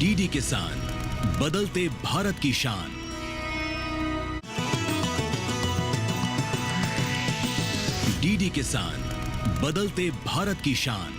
DD किसान, बदलते भारत की शान। डीडी किसान, बदलते भारत की शान।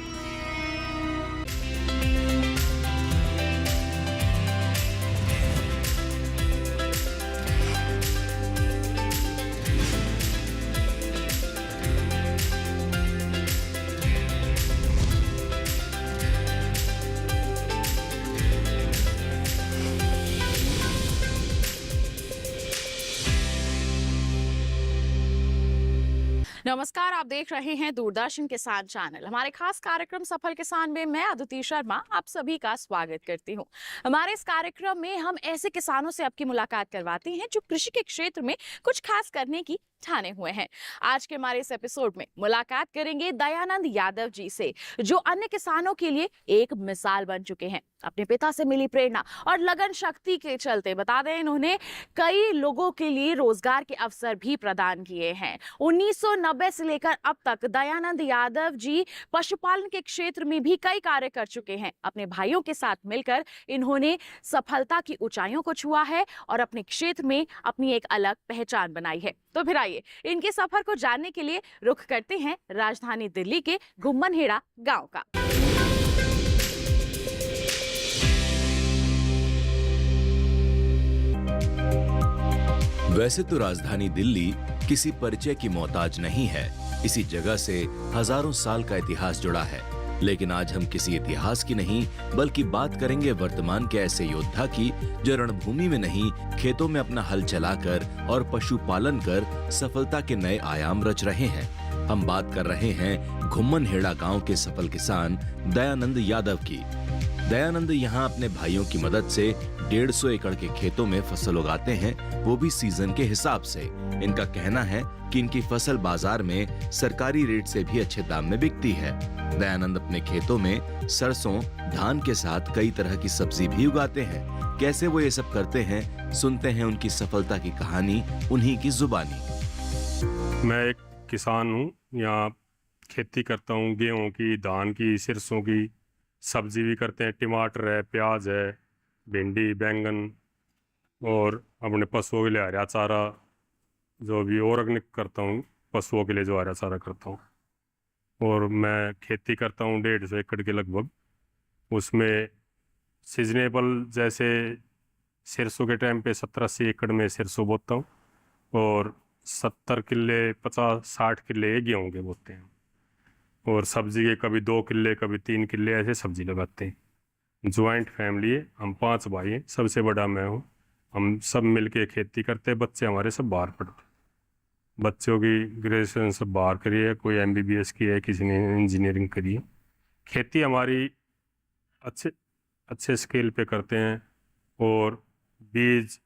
नमस्कार, आप देख रहे हैं दूरदर्शन किसान चैनल। हमारे खास कार्यक्रम सफल किसान में मैं अदिति शर्मा आप सभी का स्वागत करती हूं। हमारे इस कार्यक्रम में हम ऐसे किसानों से आपकी मुलाकात करवाते हैं जो कृषि के क्षेत्र में कुछ खास करने की ठाने हुए हैं। आज के हमारे इस एपिसोड में मुलाकात करेंगे दयानंद यादव जी से, जो अन्य किसानों के लिए एक मिसाल बन चुके हैं। अपने पिता से मिली प्रेरणा और लगन शक्ति के चलते बता दें, इन्होंने कई लोगों के लिए रोजगार के अवसर भी प्रदान किए हैं। 1990 से लेकर अब तक दयानंद यादव जी पशुपालन के क्षेत्र में भी कई कार्य कर चुके हैं। अपने भाइयों के साथ मिलकर इन्होंने सफलता की ऊंचाइयों को छुआ है और अपने क्षेत्र में अपनी एक अलग पहचान बनाई है। तो फिर आइए इनके सफर को जानने के लिए रुख करते हैं राजधानी दिल्ली के घुम्मनहेड़ा गांव का। वैसे तो राजधानी दिल्ली किसी परिचय की मोहताज नहीं है। इसी जगह से हजारों साल का इतिहास जुड़ा है। लेकिन आज हम किसी इतिहास की नहीं बल्कि बात करेंगे वर्तमान के ऐसे योद्धा की जो रणभूमि में नहीं खेतों में अपना हल चलाकर और पशुपालन कर सफलता के नए आयाम रच रहे हैं। हम बात कर रहे हैं घुम्मनहेड़ा गांव के सफल किसान दयानंद यादव की। दयानंद यहाँ अपने भाइयों की मदद से 150 एकड़ के खेतों में फसल उगाते हैं, वो भी सीजन के हिसाब से। इनका कहना है कि इनकी फसल बाजार में सरकारी रेट से भी अच्छे दाम में बिकती है। दयानंद अपने खेतों में सरसों, धान के साथ कई तरह की सब्जी भी उगाते हैं। कैसे वो ये सब करते हैं, सुनते हैं उनकी सफलता की कहानी उन्हीं की जुबानी। मैं एक किसान हूँ, यहाँ खेती करता हूँ, गेहूँ की, धान की, सरसों की, सब्जी भी करते हैं। टमाटर है, प्याज है, भिंडी, बैंगन, और अपने पशुओं के लिए हरा चारा जो भी ऑर्गेनिक करता हूँ, पशुओं के लिए जो हरा चारा करता हूँ। और मैं खेती करता हूँ 150 एकड़ के लगभग। उसमें सीजनेबल जैसे सरसों के टाइम पे 70-80 एकड़ में सरसों बोता हूँ, और 70 किल्ले 50-60 किल्ले गेहूँ के बोते हैं। और सब्जी के कभी 2 किल्ले कभी 3 किल्ले ऐसे सब्जी लगाते हैं। ज्वाइंट फैमिली है, हम 5 भाई हैं, सबसे बड़ा मैं हूँ। हम सब मिलके खेती करते हैं। बच्चे हमारे सब बाहर पढ़ते हैं। बच्चों की ग्रेजुएशन सब बाहर करी है, कोई MBBS की है, किसी ने इंजीनियरिंग करी है। खेती हमारी अच्छे स्केल पे करते हैं। और बीज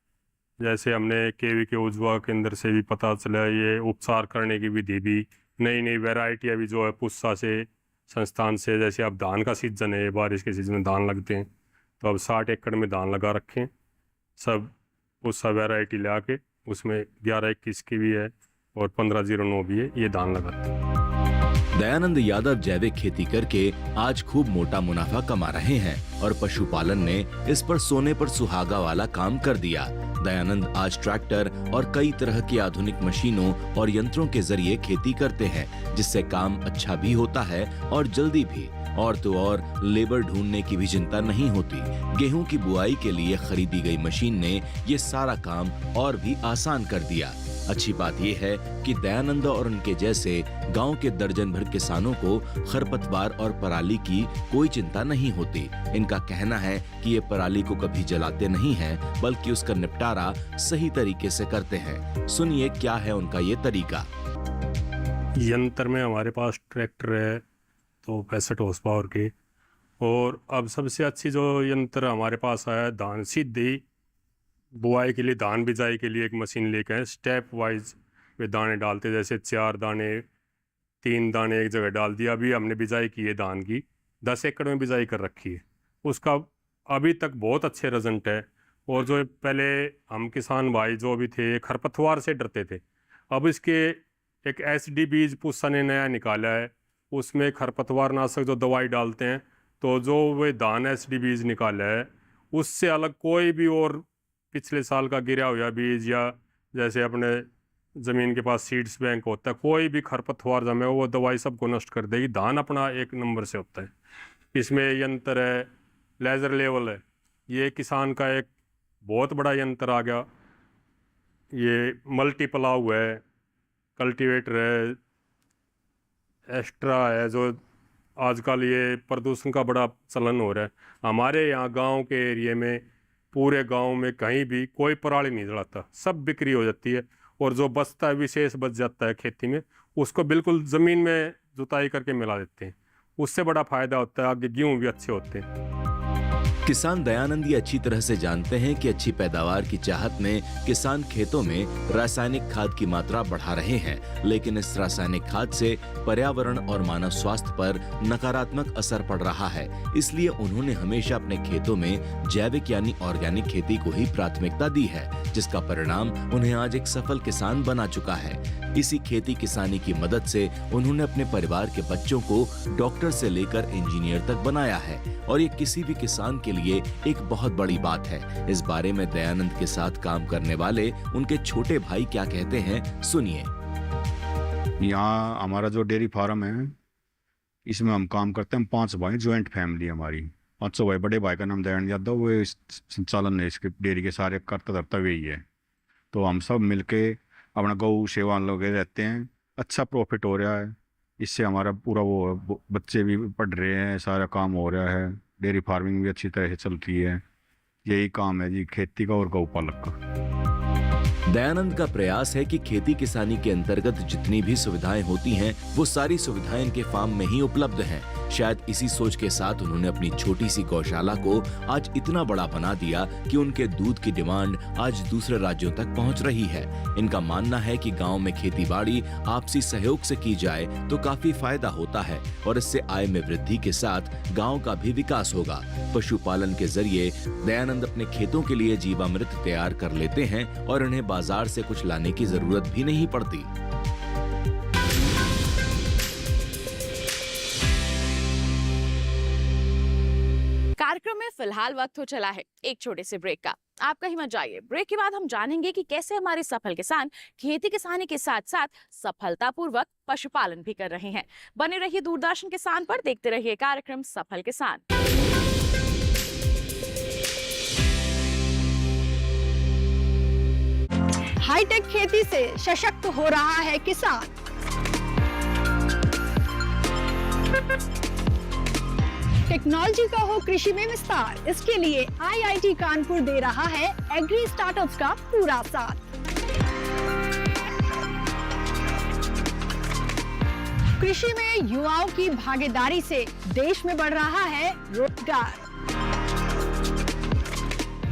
जैसे हमने KV के उज्ज्वला केंद्र से भी पता चला, ये उपचार करने की विधि भी, नई नई वैरायटी अभी जो है पुस्सा से संस्थान से, जैसे अब धान का सीजन है, बारिश के सीजन में धान लगते हैं, तो अब 60 एकड़ में धान लगा रखे हैं। सब पुस्सा वैरायटी ला के उसमें 11-21 की भी है और 1509 भी है, ये धान लगाते हैं। दयानंद यादव जैविक खेती करके आज खूब मोटा मुनाफा कमा रहे हैं और पशुपालन ने इस पर सोने पर सुहागा वाला काम कर दिया। दयानंद आज ट्रैक्टर और कई तरह की आधुनिक मशीनों और यंत्रों के जरिए खेती करते हैं, जिससे काम अच्छा भी होता है और जल्दी भी। और तो और लेबर ढूंढने की भी चिंता नहीं होती। गेहूं की बुआई के लिए खरीदी गई मशीन ने ये सारा काम और भी आसान कर दिया। अच्छी बात यह है कि दयानंद और उनके जैसे गांव के दर्जन भर किसानों को खरपतवार और पराली की कोई चिंता नहीं होती। इनका कहना है कि ये पराली को कभी जलाते नहीं हैं, बल्कि उसका निपटारा सही तरीके से करते हैं। सुनिए क्या है उनका ये तरीका। यंत्र में हमारे पास ट्रैक्टर है तो 65 हॉर्स पावर के, और अब सबसे अच्छी जो यंत्र हमारे पास आया है, धान सीधी बुआई के लिए, धान बिजाई के लिए एक मशीन लेके आए। स्टेप वाइज वे दाने डालते, जैसे 4 दाने 3 दाने एक जगह डाल दिया। अभी हमने बिजाई की है धान की, 10 एकड़ में बिजाई कर रखी है। उसका अभी तक बहुत अच्छे रिजल्ट है। और जो पहले हम किसान भाई जो भी थे खरपतवार से डरते थे, अब इसके एक SD बीज पुस्सा ने नया निकाला है, उसमें खरपतवार नाशक जो दवाई डालते हैं, तो जो वे धान SD बीज निकाला है उससे अलग कोई भी और पिछले साल का गिरा हुआ बीज या जैसे अपने ज़मीन के पास सीड्स बैंक होता है, कोई भी खरपतवार जमे वो दवाई सबको नष्ट कर देगी। धान अपना एक नंबर से होता है। इसमें यंत्र है, लेज़र लेवल है, ये किसान का एक बहुत बड़ा यंत्र आ गया। ये मल्टीप्लाऊ है, कल्टीवेटर है, एक्स्ट्रा है, जो आजकल ये प्रदूषण का बड़ा चलन हो रहा है। हमारे यहाँ गांव के एरिया में पूरे गांव में कहीं भी कोई पराली नहीं जलाता, सब बिक्री हो जाती है। और जो बचता है, विशेष बच जाता है खेती में, उसको बिल्कुल ज़मीन में जुताई करके मिला देते हैं। उससे बड़ा फायदा होता है, आगे गेहूँ भी अच्छे होते हैं। किसान दयानंद ये अच्छी तरह से जानते हैं कि अच्छी पैदावार की चाहत में किसान खेतों में रासायनिक खाद की मात्रा बढ़ा रहे हैं, लेकिन इस रासायनिक खाद से पर्यावरण और मानव स्वास्थ्य पर नकारात्मक असर पड़ रहा है। इसलिए उन्होंने हमेशा अपने खेतों में जैविक यानी ऑर्गेनिक खेती को ही प्राथमिकता दी है, जिसका परिणाम उन्हें आज एक सफल किसान बना चुका है। इसी खेती किसानी की मदद से उन्होंने अपने परिवार के बच्चों को डॉक्टर से लेकर इंजीनियर तक बनाया है, और ये किसी भी किसान के लिए एक बहुत बड़ी बात है। इस बारे में दयानंद के साथ काम करने वाले उनके छोटे भाई क्या कहते हैं, सुनिए। यहाँ हमारा जो डेयरी फार्म है, इसमें हम काम करते हैं। हम 5 भाई, ज्वाइंट फैमिली हमारी। 500 भाई। बड़े भाई का नाम दयानंद यादव, वो इस संचालन है, इसके डेयरी के सारे करता धरता वही है। तो हम सब मिलके अपना गौ सेवा लगे रहते हैं। अच्छा प्रॉफिट हो रहा है इससे। हमारा पूरा वो बच्चे भी पढ़ रहे हैं, सारा काम हो रहा है। डेयरी फार्मिंग भी अच्छी तरह से चलती है। यही काम है जी, खेती का और गौपालक का। दयानंद का प्रयास है कि खेती किसानी के अंतर्गत जितनी भी सुविधाएं होती हैं, वो सारी सुविधाएं इनके फार्म में ही उपलब्ध हैं। शायद इसी सोच के साथ उन्होंने अपनी छोटी सी गौशाला को आज इतना बड़ा बना दिया कि उनके दूध की डिमांड आज दूसरे राज्यों तक पहुंच रही है। इनका मानना है कि गांव में खेती-बाड़ी आपसी सहयोग से की जाए तो काफी फायदा होता है, और इससे आय में वृद्धि के साथ गांव का भी विकास होगा। पशुपालन के जरिए दयानंद अपने खेतों के लिए जीवामृत तैयार कर लेते हैं, और इन्हें बाजार से कुछ लाने की जरूरत भी नहीं पड़ती। कार्यक्रम में फिलहाल वक्त हो चला है एक छोटे से ब्रेक का। आप कहीं मत जाइए। ब्रेक के बाद हम जानेंगे कि कैसे हमारे सफल किसान खेती किसानी के साथ साथ सफलतापूर्वक पशुपालन भी कर रहे हैं। बने रहिए दूरदर्शन किसान पर, देखते रहिए कार्यक्रम सफल किसान। हाईटेक खेती से सशक्त हो रहा है किसान। टेक्नोलॉजी का हो कृषि में विस्तार, इसके लिए IIT कानपुर दे रहा है एग्री स्टार्टअप्स का पूरा साथ। कृषि में युवाओं की भागीदारी से देश में बढ़ रहा है रोजगार।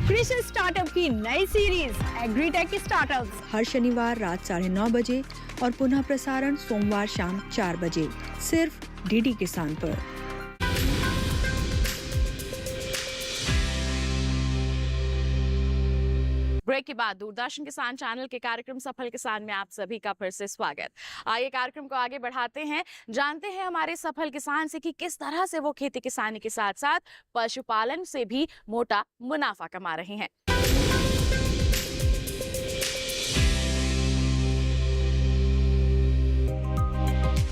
कृषि स्टार्टअप की नई सीरीज एग्रीटेक स्टार्टअप्स हर शनिवार रात 9:30 बजे और पुनः प्रसारण सोमवार शाम 4 बजे, सिर्फ DD किसान पर। ब्रेक के बाद दूरदर्शन किसान चैनल के कार्यक्रम सफल किसान में आप सभी का फिर से स्वागत। आइए कार्यक्रम को आगे बढ़ाते हैं, जानते हैं हमारे सफल किसान से कि किस तरह से वो खेती किसानी के साथ साथ पशुपालन से भी मोटा मुनाफा कमा रहे हैं।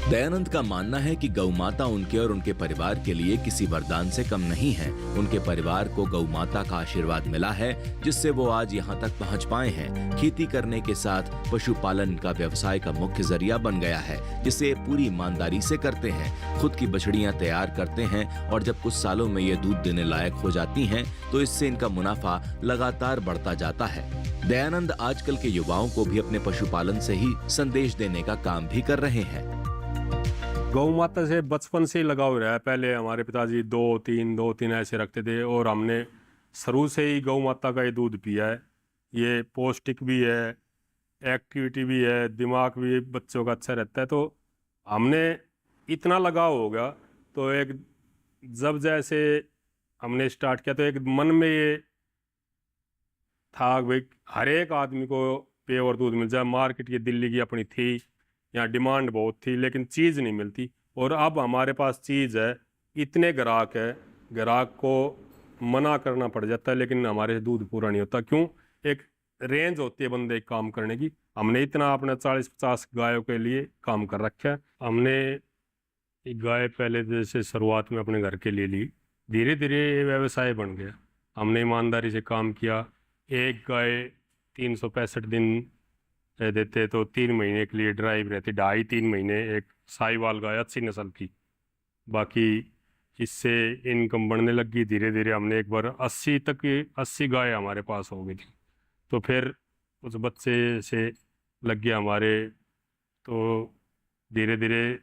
दयानंद का मानना है कि गौ माता उनके और उनके परिवार के लिए किसी वरदान से कम नहीं है। उनके परिवार को गौ माता का आशीर्वाद मिला है, जिससे वो आज यहाँ तक पहुँच पाए हैं। खेती करने के साथ पशुपालन का व्यवसाय का मुख्य जरिया बन गया है, जिसे पूरी ईमानदारी से करते हैं। खुद की बछड़ियाँ तैयार करते हैं, और जब कुछ सालों में ये दूध देने लायक हो जाती हैं, तो इससे इनका मुनाफा लगातार बढ़ता जाता है। दयानंद आजकल के युवाओं को भी अपने पशुपालन से ही संदेश देने का काम भी कर रहे हैं। गौ माता से बचपन से ही लगाव रहा है। पहले हमारे पिताजी 2-3 ऐसे रखते थे, और हमने शुरू से ही गौ माता का ही दूध पिया है। ये पौष्टिक भी है, एक्टिविटी भी है, दिमाग भी बच्चों का अच्छा रहता है। तो हमने इतना लगाव हो गया, तो एक जब जैसे हमने स्टार्ट किया तो एक मन में ये था भाई हर एक आदमी को प्योर दूध मिल जाए। मार्केट की दिल्ली की अपनी थी, यहाँ डिमांड बहुत थी, लेकिन चीज़ नहीं मिलती। और अब हमारे पास चीज़ है, इतने ग्राहक है, ग्राहक को मना करना पड़ जाता है, लेकिन हमारे से दूध पूरा नहीं होता। क्यों? एक रेंज होती है बंदे एक काम करने की। हमने इतना अपने 40-50 गायों के लिए काम कर रखा है। हमने एक गाय पहले जैसे शुरुआत में अपने घर के लिए ली, धीरे धीरे ये व्यवसाय बन गया। हमने ईमानदारी से काम किया। एक गाय 365 दिन देते तो 3 महीने के लिए ड्राइव रहती, 2.5-3 महीने एक साहिवाल गाय अच्छी नस्ल की। बाकी इससे इनकम बढ़ने लगी धीरे धीरे। हमने एक बार 80 गाय हमारे पास हो गई थी। तो फिर उस बच्चे से लग गया हमारे, तो धीरे धीरे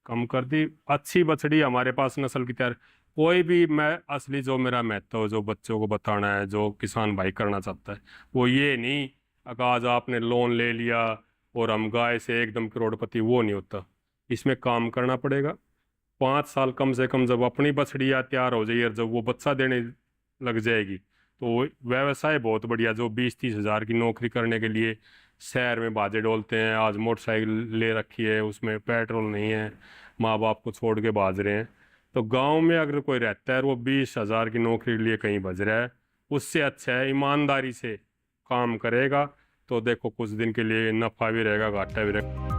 कम कर दी। अच्छी बछड़ी हमारे पास नस्ल की तैयार। कोई भी मैं असली जो मेरा महत्व जो बच्चों को बताना है, जो किसान भाई करना चाहता है, वो ये नहीं कि आज आपने लोन ले लिया और हम गाय से एकदम करोड़पति, वो नहीं होता। इसमें काम करना पड़ेगा। 5 साल कम से कम जब अपनी बछड़ियाँ तैयार हो जाएगी और जब वो बच्चा देने लग जाएगी, तो व्यवसाय बहुत बढ़िया। जो 20-30 हज़ार की नौकरी करने के लिए शहर में बाजे डोलते हैं, आज मोटरसाइकिल ले रखी है, उसमें पेट्रोल नहीं है, माँ बाप को छोड़ के भाज रहे हैं। तो गांव में अगर कोई रहता है और वो 20 हज़ार की नौकरी के लिए कहीं भज रहा है, उससे अच्छा है ईमानदारी से काम करेगा तो देखो कुछ दिन के लिए नफा भी रहेगा, घाटा भी रहेगा।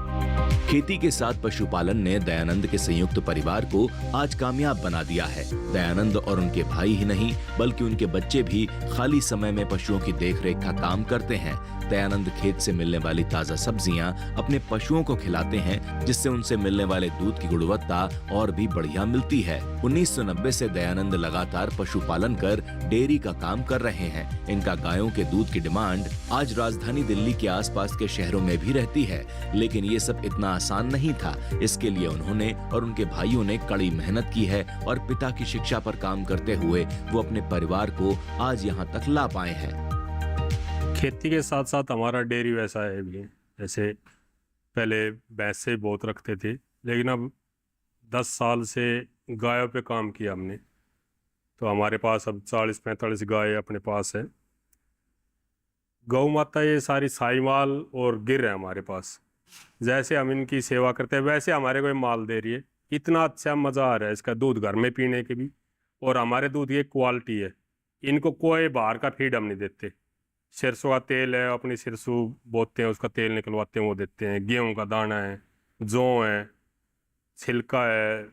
खेती के साथ पशुपालन ने दयानंद के संयुक्त परिवार को आज कामयाब बना दिया है। दयानंद और उनके भाई ही नहीं बल्कि उनके बच्चे भी खाली समय में पशुओं की देखरेख का काम करते हैं। दयानंद खेत से मिलने वाली ताजा सब्जियां अपने पशुओं को खिलाते हैं, जिससे उनसे मिलने वाले दूध की गुणवत्ता और भी बढ़िया मिलती है। 1990 से दयानंद लगातार पशुपालन कर डेयरी का काम कर रहे हैं। इनका गायों के दूध की डिमांड आज राजधानी दिल्ली के आसपास के शहरों में भी रहती है, लेकिन ये सब इतना आसान नहीं था। इसके लिए उन्होंने और उनके भाइयों ने कड़ी मेहनत की है और पिता की शिक्षा पर काम करते हुए वो अपने परिवार को आज यहाँ तक ला पाए हैं। खेती के साथ साथ हमारा डेयरी व्यवसाय भी है। जैसे पहले भैंसे बहुत रखते थे, लेकिन अब 10 साल से गायों पे काम किया हमने, तो हमारे पास अब 40-45 गाय अपने पास है। गौ माता ये सारी साहिवाल और गिर है हमारे पास। जैसे हम इनकी सेवा करते हैं वैसे हमारे को माल दे रही है। इतना अच्छा मज़ा आ रहा है इसका दूध घर में पीने के भी। और हमारे दूध की क्वालिटी है, इनको कोई बाहर का फीड हम नहीं देते। सरसों का तेल है, अपनी सरसों बोते हैं, उसका तेल निकलवाते हैं, वो देते हैं। गेहूं का दाना है, जौ है, छिलका है,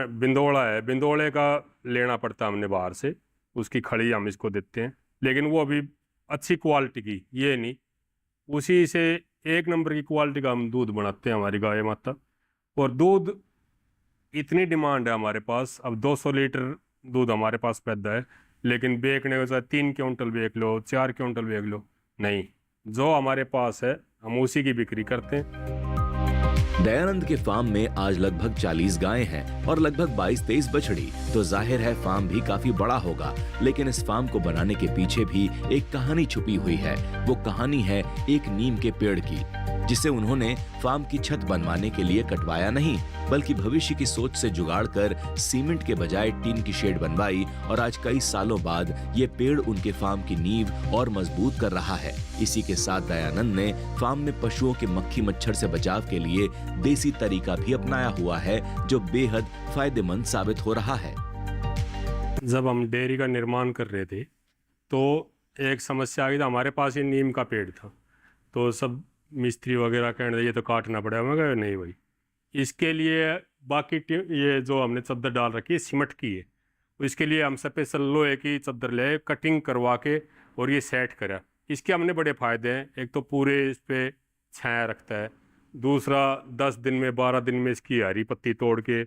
बिंदोड़ा है। बिंदोड़े का लेना पड़ता है हमने बाहर से, उसकी खड़ी हम इसको देते हैं, लेकिन वो अभी अच्छी क्वालिटी की, ये नहीं। उसी से 1 नंबर की क्वालिटी का हम दूध बनाते हैं हमारी गाय माता। और दूध इतनी डिमांड है हमारे पास, अब 200 लीटर दूध हमारे पास पैदा है, लेकिन बेचने के साथ 3 क्विंटल बेच लो, 4 क्विंटल बेच लो, नहीं। जो हमारे पास है हम उसी की बिक्री करते हैं। दयानंद के फार्म में आज लगभग 40 गायें हैं और लगभग 22-23 बछड़ी, तो जाहिर है फार्म भी काफी बड़ा होगा। लेकिन इस फार्म को बनाने के पीछे भी एक कहानी छुपी हुई है। वो कहानी है एक नीम के पेड़ की, जिसे उन्होंने फार्म की छत बनवाने के लिए कटवाया नहीं, बल्कि भविष्य की सोच से जुगाड़ कर सीमेंट के बजाय टीन की शेड बनवाई। और आज कई सालों बाद ये पेड़ उनके फार्म की नींव और मजबूत कर रहा है। इसी के साथ दयानंद ने फार्म में पशुओं के मक्खी मच्छर से बचाव के लिए देसी तरीका भी अपनाया हुआ है, जो बेहद फायदेमंद साबित हो रहा है। जब हम डेयरी का निर्माण कर रहे थे तो एक समस्या आ गई। हमारे पास ये नीम का पेड़ था, तो सब मिस्त्री वगैरह कहने लगे ये तो काटना पड़ेगा। मैं कहा नहीं भाई, इसके लिए बाकी ये जो हमने चद्दर डाल रखी है सीमेंट की है, इसके लिए हम स्पेशल लोहे की चद्दर ले कटिंग करवा के और ये सेट करा। इसके हमने बड़े फ़ायदे हैं। एक तो पूरे इस पर छाया रखता है, दूसरा 10 दिन में 12 दिन में इसकी हरी पत्ती तोड़ के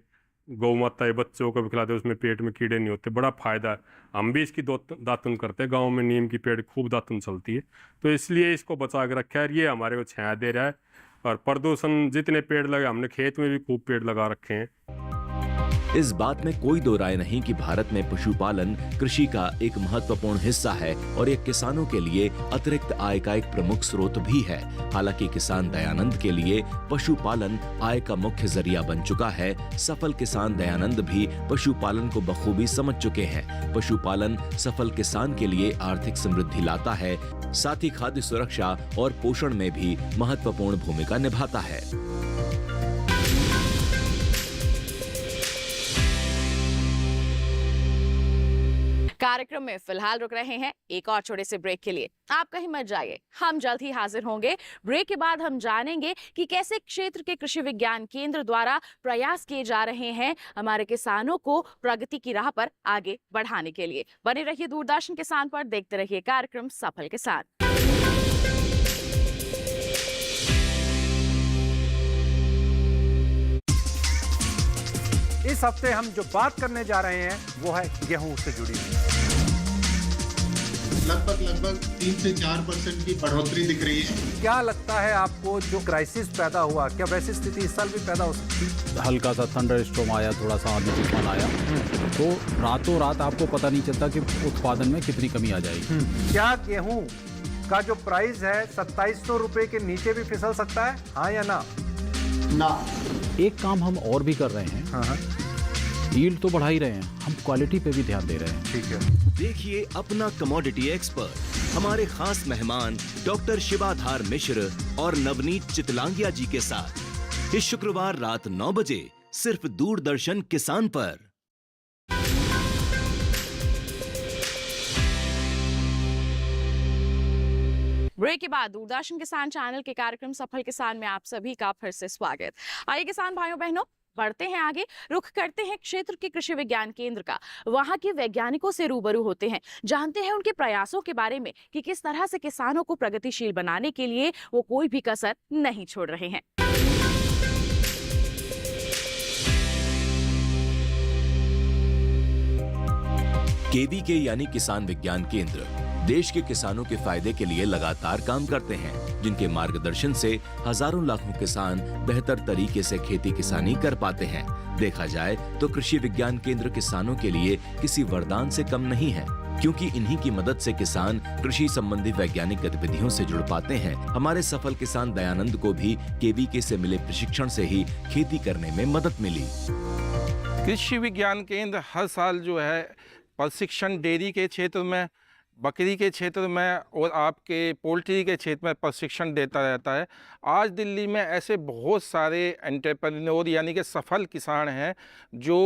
गौ माता बच्चों को भी खिलाते, उसमें पेट में कीड़े नहीं होते, बड़ा फ़ायदा है। हम भी इसकी दातुन करते हैं, गांव में नीम की पेड़ खूब दातुन चलती है, तो इसलिए इसको बचा के रखा है। ये हमारे को छाया दे रहा है। और प्रदूषण जितने पेड़ लगे, हमने खेत में भी खूब पेड़ लगा रखे हैं। इस बात में कोई दो राय नहीं कि भारत में पशुपालन कृषि का एक महत्वपूर्ण हिस्सा है और ये किसानों के लिए अतिरिक्त आय का एक प्रमुख स्रोत भी है। हालांकि किसान दयानंद के लिए पशुपालन आय का मुख्य जरिया बन चुका है। सफल किसान दयानंद भी पशुपालन को बखूबी समझ चुके हैं। पशुपालन सफल किसान के लिए आर्थिक समृद्धि लाता है, साथ ही खाद्य सुरक्षा और पोषण में भी महत्वपूर्ण भूमिका निभाता है। कार्यक्रम में फिलहाल रुक रहे हैं एक और छोटे से ब्रेक के लिए। आप कहीं मत जाइए, हम जल्द ही हाजिर होंगे। ब्रेक के बाद हम जानेंगे कि कैसे क्षेत्र के कृषि विज्ञान केंद्र द्वारा प्रयास किए जा रहे हैं हमारे किसानों को प्रगति की राह पर आगे बढ़ाने के लिए। बने रहिए दूरदर्शन किसान पर, देखते रहिए कार्यक्रम सफल किसान। इस हफ्ते हम जो बात करने जा रहे हैं वो है गेहूं से जुड़ी हुई। लगभग 3 से 4% की बढ़ोतरी दिख रही है। क्या लगता है आपको जो क्राइसिस पैदा हुआ, क्या वैसी स्थिति इस साल भी पैदा हो सकती है? हल्का सा थंडर स्टॉर्म आया, थोड़ा सा आंधी तूफान आया, तो रातों रात आपको पता नहीं चलता कि उत्पादन में कितनी कमी आ जाएगी। क्या गेहूं का जो प्राइस है 2700 रुपए के नीचे भी फिसल सकता है, हाँ या ना? ना। एक काम हम और भी कर रहे हैं, हाँ, यील्ड तो बढ़ा ही रहे हैं, हम क्वालिटी पे भी ध्यान दे रहे हैं। ठीक है। देखिए अपना कमोडिटी एक्सपर्ट, हमारे खास मेहमान डॉक्टर शिवाधार मिश्र और नवनीत चितलांगिया जी के साथ इस शुक्रवार रात 9 बजे सिर्फ दूरदर्शन किसान पर। ब्रेक के बाद दूरदर्शन किसान चैनल के कार्यक्रम सफल किसान में आप सभी का फिर से स्वागत। आइए किसान भाइयों बहनों, बढ़ते हैं आगे, रुख करते हैं क्षेत्र के कृषि विज्ञान केंद्र का। वहां के वैज्ञानिकों से रूबरू होते हैं, जानते हैं उनके प्रयासों के बारे में कि किस तरह से किसानों को प्रगतिशील बनाने के लिए वो कोई भी कसर नहीं छोड़ रहे हैं। केवीके यानी किसान विज्ञान केंद्र देश के किसानों के फायदे के लिए लगातार काम करते हैं, जिनके मार्गदर्शन से हजारों लाखों किसान बेहतर तरीके से खेती किसानी कर पाते हैं। देखा जाए तो कृषि विज्ञान केंद्र किसानों के लिए किसी वरदान से कम नहीं है, क्योंकि इन्हीं की मदद से किसान कृषि संबंधी वैज्ञानिक गतिविधियों से जुड़ पाते हैं। हमारे सफल किसान दयानंद को भी केवीके से मिले प्रशिक्षण से ही खेती करने में मदद मिली। कृषि विज्ञान केंद्र हर साल जो है प्रशिक्षण डेयरी के क्षेत्र में, बकरी के क्षेत्र में और आपके पोल्ट्री के क्षेत्र में प्रशिक्षण देता रहता है। आज दिल्ली में ऐसे बहुत सारे एंटरप्रेन्योर यानी कि सफल किसान हैं जो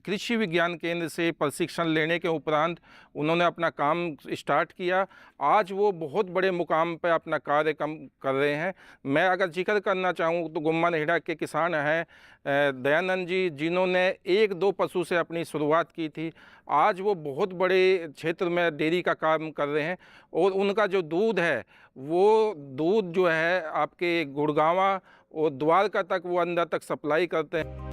कृषि विज्ञान केंद्र से प्रशिक्षण लेने के उपरांत उन्होंने अपना काम स्टार्ट किया। आज वो बहुत बड़े मुकाम पर अपना कार्य कर रहे हैं। मैं अगर जिक्र करना चाहूँ तो गुम्मा नेहड़ा के किसान हैं दयानंद जी, जिन्होंने 1-2 पशु से अपनी शुरुआत की थी। आज वो बहुत बड़े क्षेत्र में डेयरी का काम कर रहे हैं और उनका जो दूध है वो दूध जो है आपके गुड़गांवा और द्वारका तक वो अंदर तक सप्लाई करते हैं।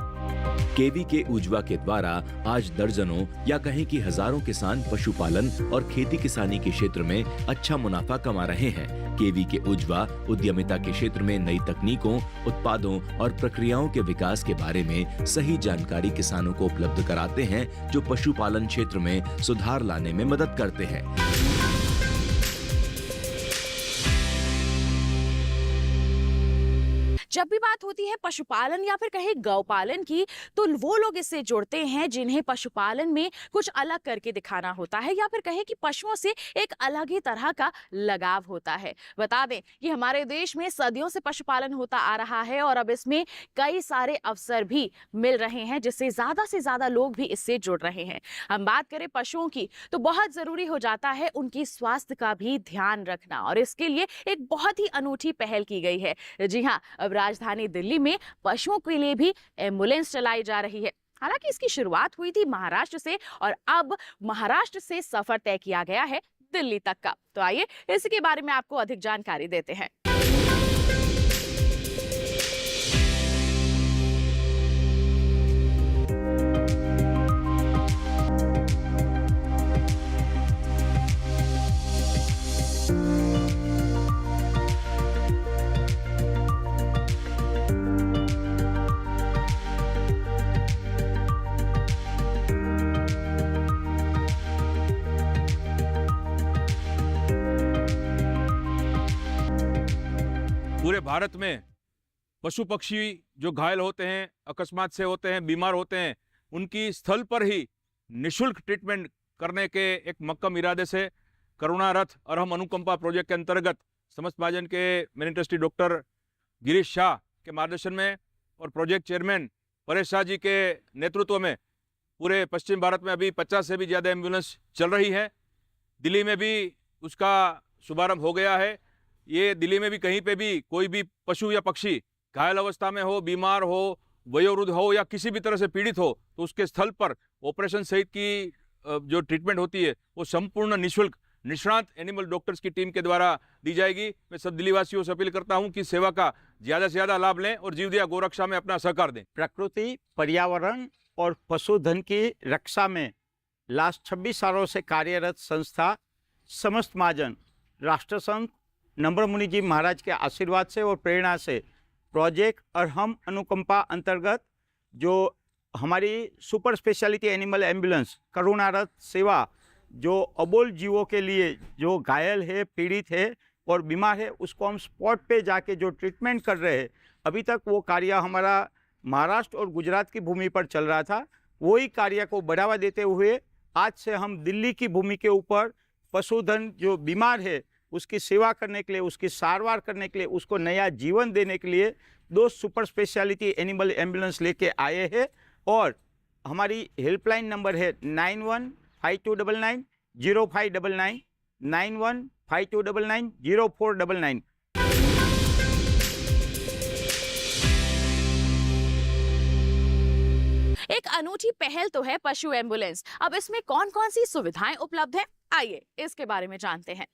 केवीके उजवा के द्वारा आज दर्जनों या कहें कि हजारों किसान पशुपालन और खेती किसानी के क्षेत्र में अच्छा मुनाफा कमा रहे हैं। केवीके उजवा उद्यमिता के क्षेत्र में नई तकनीकों, उत्पादों और प्रक्रियाओं के विकास के बारे में सही जानकारी किसानों को उपलब्ध कराते हैं, जो पशुपालन क्षेत्र में सुधार लाने में मदद करते हैं। जब भी बात होती है पशुपालन या फिर कहे गौपालन की, तो वो लोग इससे जुड़ते हैं जिन्हें पशुपालन में कुछ अलग करके दिखाना होता है या फिर कहे कि पशुओं से एक अलग ही तरह का लगाव होता है। बता दें कि हमारे देश में सदियों से पशुपालन होता आ रहा है और अब इसमें कई सारे अवसर भी मिल रहे हैं, जिससे ज्यादा से ज्यादा लोग भी इससे जुड़ रहे हैं। हम बात करें पशुओं की तो बहुत जरूरी हो जाता है उनकी स्वास्थ्य का भी ध्यान रखना, और इसके लिए एक बहुत ही अनूठी पहल की गई है। जी हाँ, अब राजधानी दिल्ली में पशुओं के लिए भी एम्बुलेंस चलाई जा रही है। हालांकि इसकी शुरुआत हुई थी महाराष्ट्र से और अब महाराष्ट्र से सफर तय किया गया है दिल्ली तक का। तो आइए इसके बारे में आपको अधिक जानकारी देते हैं। पूरे भारत में पशु पक्षी जो घायल होते हैं, अकस्मात से होते हैं, बीमार होते हैं, उनकी स्थल पर ही निशुल्क ट्रीटमेंट करने के एक मक्कम इरादे से करुणा रथ और हम अनुकंपा प्रोजेक्ट के अंतर्गत समस्त महाजन के main trustee doctor Girish Shah के मार्गदर्शन में और प्रोजेक्ट चेयरमैन परेश शाह जी के नेतृत्व में पूरे पश्चिम भारत में अभी 50 से भी ज़्यादा एम्बुलेंस चल रही है। दिल्ली में भी उसका शुभारंभ हो गया है। ये दिल्ली में भी कहीं पे भी कोई भी पशु या पक्षी घायल अवस्था में हो, बीमार हो, वयोवृद्ध हो या किसी भी तरह से पीड़ित हो तो उसके स्थल पर ऑपरेशन सहित की जो ट्रीटमेंट होती है वो संपूर्ण निःशुल्क निष्णात एनिमल डॉक्टर्स की टीम के द्वारा दी जाएगी। मैं सब दिल्ली वासियों से अपील करता हूं कि सेवा का ज़्यादा से ज़्यादा लाभ लें और जीवदया गोरक्षा में अपना सहकार दें। प्रकृति, पर्यावरण और पशुधन की रक्षा में लास्ट 26 सालों से कार्यरत संस्था समस्त महाजन राष्ट्रसंत नम्र मुनि जी महाराज के आशीर्वाद से और प्रेरणा से प्रोजेक्ट अरहम अनुकंपा अंतर्गत जो हमारी सुपर स्पेशलिटी एनिमल एम्बुलेंस करुणारथ सेवा जो अबोल जीवों के लिए जो घायल है, पीड़ित है और बीमार है, उसको हम स्पॉट पे जाके जो ट्रीटमेंट कर रहे हैं, अभी तक वो कार्य हमारा महाराष्ट्र और गुजरात की भूमि पर चल रहा था। वही कार्य को बढ़ावा देते हुए आज से हम दिल्ली की भूमि के ऊपर पशुधन जो बीमार है उसकी सेवा करने के लिए, उसकी सारवार करने के लिए, उसको नया जीवन देने के लिए 2 सुपर स्पेशलिटी एनिमल एम्बुलेंस लेके आए हैं। और हमारी हेल्पलाइन नंबर है 9152990599 9152990499। एक अनूठी पहल तो है पशु एम्बुलेंस। अब इसमें कौन कौन सी सुविधाएं उपलब्ध हैं, आइए इसके बारे में जानते हैं।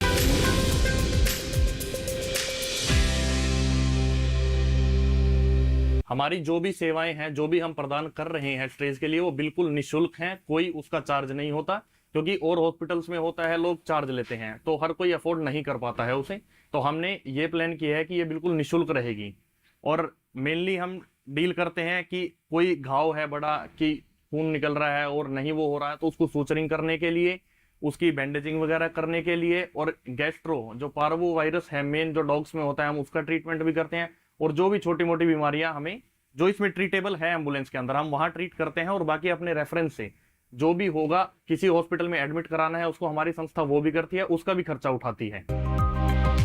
हमारी जो भी सेवाएं हैं, जो भी हम प्रदान कर रहे हैं स्ट्रेस के लिए, वो बिल्कुल निःशुल्क हैं। कोई उसका चार्ज नहीं होता, क्योंकि और हॉस्पिटल्स में होता है लोग चार्ज लेते हैं, तो हर कोई अफोर्ड नहीं कर पाता है उसे। तो हमने ये प्लान किया है कि ये बिल्कुल निःशुल्क रहेगी। और मेनली हम डील करते हैं कि कोई घाव है बड़ा, कि खून निकल रहा है और नहीं वो हो रहा है, तो उसको सूचरिंग करने के लिए, उसकी बैंडेजिंग वगैरह करने के लिए, और गैस्ट्रो जो पार्वो वायरस है मेन जो डॉग्स में होता है, हम उसका ट्रीटमेंट भी करते हैं। और जो भी छोटी मोटी बीमारियां हमें जो इसमें ट्रीटेबल है एम्बुलेंस के अंदर, हम वहां ट्रीट करते हैं। और बाकी अपने रेफरेंस से जो भी होगा, किसी हॉस्पिटल में एडमिट कराना है उसको हमारी संस्था वो भी करती है, उसका भी खर्चा उठाती है।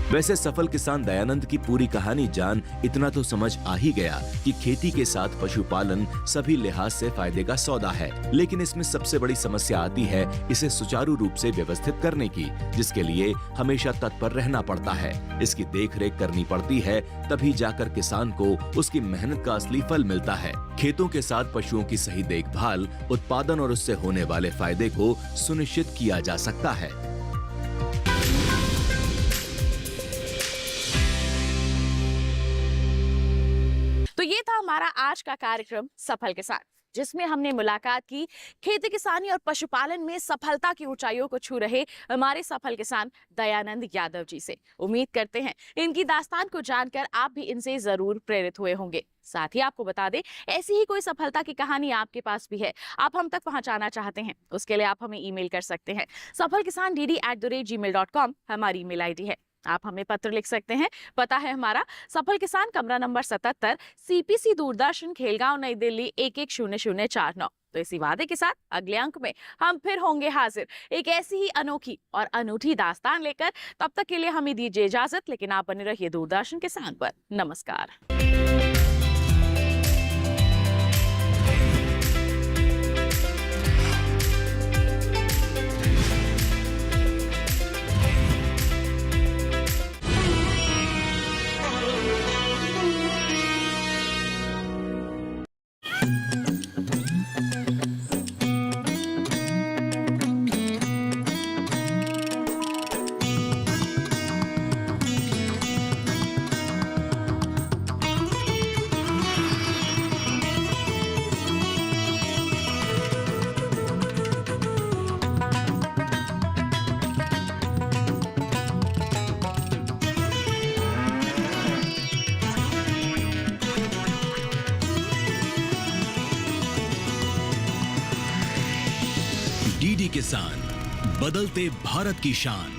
वैसे सफल किसान दयानंद की पूरी कहानी जान इतना तो समझ आ ही गया कि खेती के साथ पशुपालन सभी लिहाज से फायदे का सौदा है। लेकिन इसमें सबसे बड़ी समस्या आती है इसे सुचारू रूप से व्यवस्थित करने की, जिसके लिए हमेशा तत्पर रहना पड़ता है। इसकी देखरेख करनी पड़ती है, तभी जाकर किसान को उसकी मेहनत का असली फल मिलता है। खेतों के साथ पशुओं की सही देखभाल, उत्पादन और उससे होने वाले फायदे को सुनिश्चित किया जा सकता है। तो ये था हमारा आज का कार्यक्रम सफल के साथ, जिसमें हमने मुलाकात की खेती किसानी और पशुपालन में सफलता की ऊंचाइयों को छू रहे हमारे सफल किसान दयानंद यादव जी से। उम्मीद करते हैं इनकी दास्तान को जानकर आप भी इनसे जरूर प्रेरित हुए होंगे। साथ ही आपको बता दें, ऐसी ही कोई सफलता की कहानी आपके पास भी है, आप हम तक पहुंचाना चाहते हैं, उसके लिए आप हमें ईमेल कर सकते हैं। safalkisandd@gmail.com हमारी ईमेल आईडी है। आप हमें पत्र लिख सकते हैं, पता है हमारा सफल किसान, कमरा नंबर 77, CPC दूरदर्शन, खेलगांव, नई दिल्ली 110049। तो इसी वादे के साथ अगले अंक में हम फिर होंगे हाजिर एक ऐसी ही अनोखी और अनूठी दास्तान लेकर। तब तक के लिए हमें दीजिए इजाजत, लेकिन आप बने रहिए दूरदर्शन किसान पर। नमस्कार। डीडी किसान, बदलते भारत की शान।